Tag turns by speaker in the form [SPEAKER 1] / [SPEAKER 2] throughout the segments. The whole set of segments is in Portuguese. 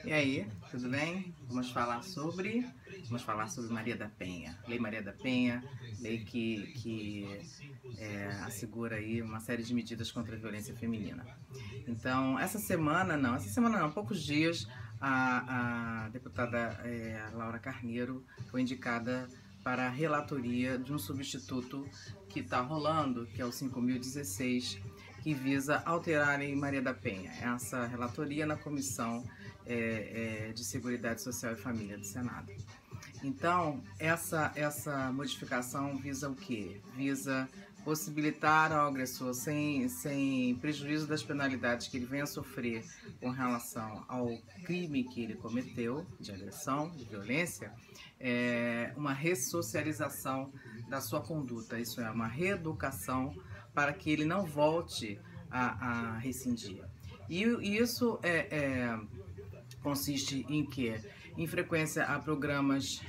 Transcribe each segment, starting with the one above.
[SPEAKER 1] E aí, tudo bem? Vamos falar sobre Maria da Penha. Lei Maria da Penha, lei que assegura aí uma série de medidas contra a violência feminina. Então, essa semana não, há poucos dias, a deputada Laura Carneiro foi indicada para a relatoria de um substituto que está rolando, que é o 5.016, que visa alterar a Lei Maria da Penha. Essa relatoria na Comissão de Seguridade Social e Família do Senado. Então, essa modificação visa o quê? Visa possibilitar ao agressor, sem prejuízo das penalidades que ele venha a sofrer com relação ao crime que ele cometeu, de agressão, de violência, uma ressocialização da sua conduta, isso é, uma reeducação para que ele não volte a rescindir. E isso consiste em quê? Em frequência a programas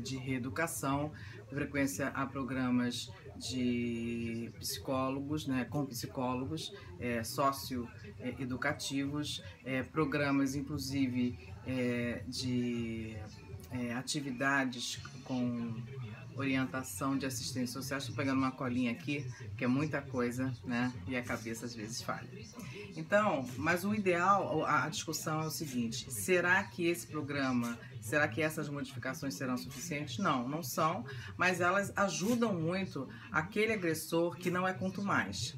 [SPEAKER 1] de reeducação, frequência a programas de psicólogos, né, com psicólogos, socioeducativos, programas inclusive de atividades com orientação de assistência social. Estou pegando uma colinha aqui, que é muita coisa, né? E a cabeça às vezes falha. Então, mas o ideal, a discussão é o seguinte: será que será que essas modificações serão suficientes? Não, não são, mas elas ajudam muito aquele agressor que não é contumaz.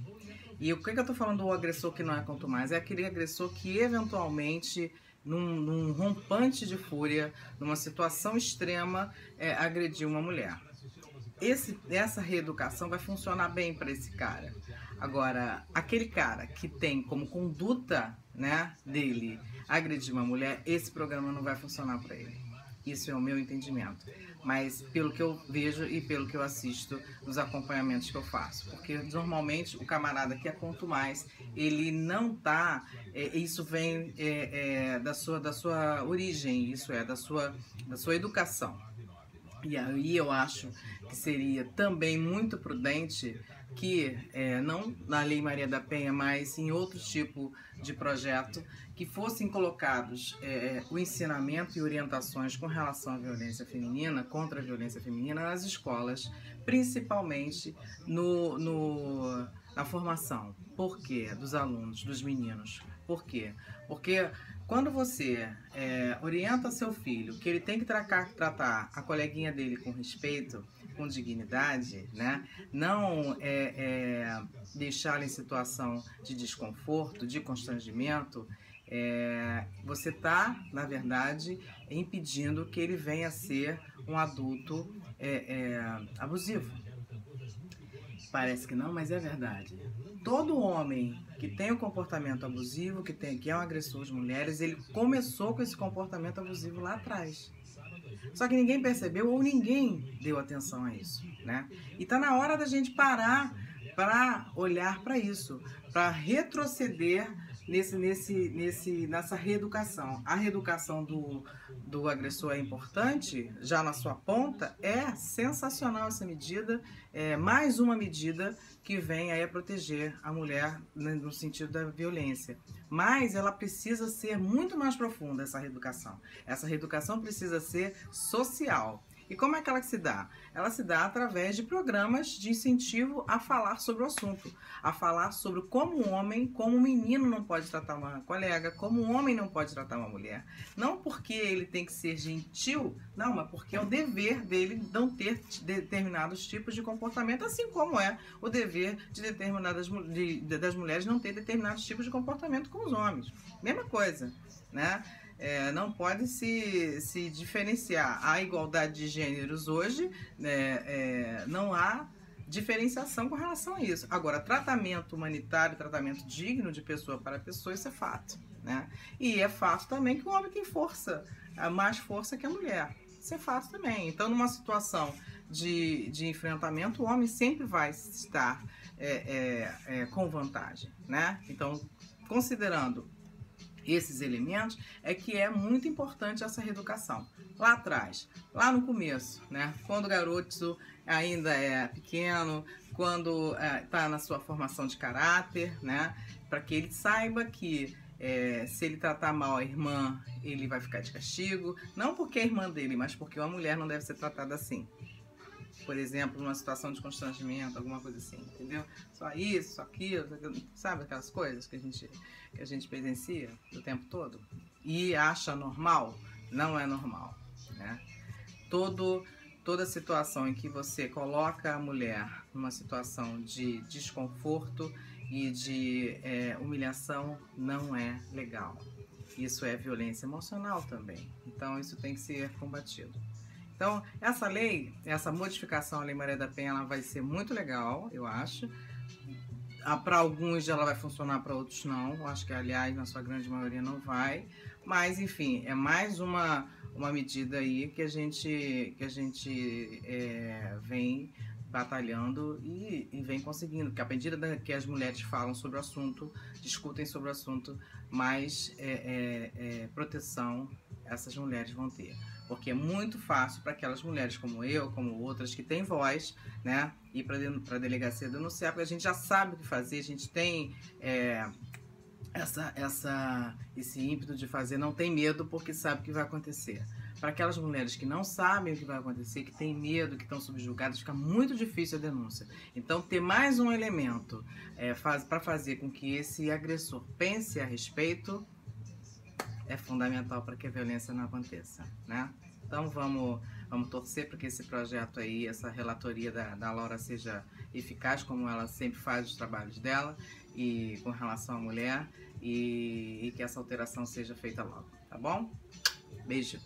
[SPEAKER 1] E o que eu estou falando do agressor que não é contumaz? É aquele agressor que eventualmente, num rompante de fúria, numa situação extrema, agrediu uma mulher. Essa reeducação vai funcionar bem para esse cara. Agora, aquele cara que tem como conduta, né, dele agredir uma mulher, esse programa não vai funcionar para ele. Isso é o meu entendimento, mas pelo que eu vejo e pelo que eu assisto nos acompanhamentos que eu faço, porque normalmente o camarada que é contumaz, ele não tá, isso vem da sua origem, isso é, da sua educação. E aí eu acho que seria também muito prudente que, não na Lei Maria da Penha, mas em outro tipo de projeto, que fossem colocados o ensinamento e orientações com relação à violência feminina, contra a violência feminina nas escolas, principalmente na formação. Por quê? Dos alunos, dos meninos. Por quê? Porque quando você orienta seu filho que ele tem que tratar a coleguinha dele com respeito, com dignidade, né? Não deixá-la em situação de desconforto, de constrangimento, você está, na verdade, impedindo que ele venha a ser um adulto abusivo. Parece que não, mas é verdade. Todo homem que tem um comportamento abusivo, que é um agressor de mulheres, ele começou com esse comportamento abusivo lá atrás. Só que ninguém percebeu ou ninguém deu atenção a isso, né? E tá na hora da gente parar para olhar para isso, para retroceder nessa reeducação. A reeducação do agressor é importante, já na sua ponta, é sensacional essa medida, mais uma medida que vem aí a proteger a mulher, né, no sentido da violência. Mas ela precisa ser muito mais profunda, essa reeducação. Essa reeducação precisa ser social. E como é que ela se dá? Ela se dá através de programas de incentivo a falar sobre o assunto, a falar sobre como um homem, como um menino não pode tratar uma colega, como um homem não pode tratar uma mulher. Não porque ele tem que ser gentil, não, mas porque é o dever dele não ter determinados tipos de comportamento, assim como é o dever das mulheres não ter determinados tipos de comportamento com os homens. Mesma coisa, né? Não pode se diferenciar. A igualdade de gêneros hoje, não há diferenciação com relação a isso. Agora, tratamento humanitário, tratamento digno de pessoa para pessoa, isso é fato, né? E é fato também que o homem tem força, mais força que a mulher. Isso é fato também. Então, numa situação de enfrentamento, o homem sempre vai estar com vantagem, né? Então, considerando esses elementos, é que é muito importante essa reeducação. Lá atrás, lá no começo, né? Quando o garoto ainda é pequeno, quando está na sua formação de caráter, né? Para que ele saiba que se ele tratar mal a irmã, ele vai ficar de castigo. Não porque é irmã dele, mas porque uma mulher não deve ser tratada assim. Por exemplo, numa situação de constrangimento, alguma coisa assim, entendeu? Só isso, só aquilo, sabe aquelas coisas que a gente presencia o tempo todo? E acha normal? Não é normal, né? Toda situação em que você coloca a mulher numa situação de desconforto e de humilhação não é legal. Isso é violência emocional também. Então, isso tem que ser combatido. Então, essa lei, essa modificação à Lei Maria da Penha, ela vai ser muito legal, eu acho. Para alguns ela vai funcionar, para outros não. Eu acho que, aliás, na sua grande maioria não vai. Mas, enfim, é mais uma medida aí que a gente vem batalhando e vem conseguindo. Porque à medida que as mulheres falam sobre o assunto, discutem sobre o assunto, mais proteção essas mulheres vão ter. Porque é muito fácil para aquelas mulheres como eu, como outras, que têm voz, né, ir para a delegacia denunciar, porque a gente já sabe o que fazer, a gente tem esse ímpeto de fazer, não tem medo porque sabe o que vai acontecer. Para aquelas mulheres que não sabem o que vai acontecer, que têm medo, que estão subjugadas, fica muito difícil a denúncia. Então, ter mais um elemento para fazer com que esse agressor pense a respeito é fundamental para que a violência não aconteça, né? Então vamos torcer para que esse projeto aí, essa relatoria da Laura seja eficaz, como ela sempre faz os trabalhos dela, e com relação à mulher, e que essa alteração seja feita logo, tá bom? Beijo!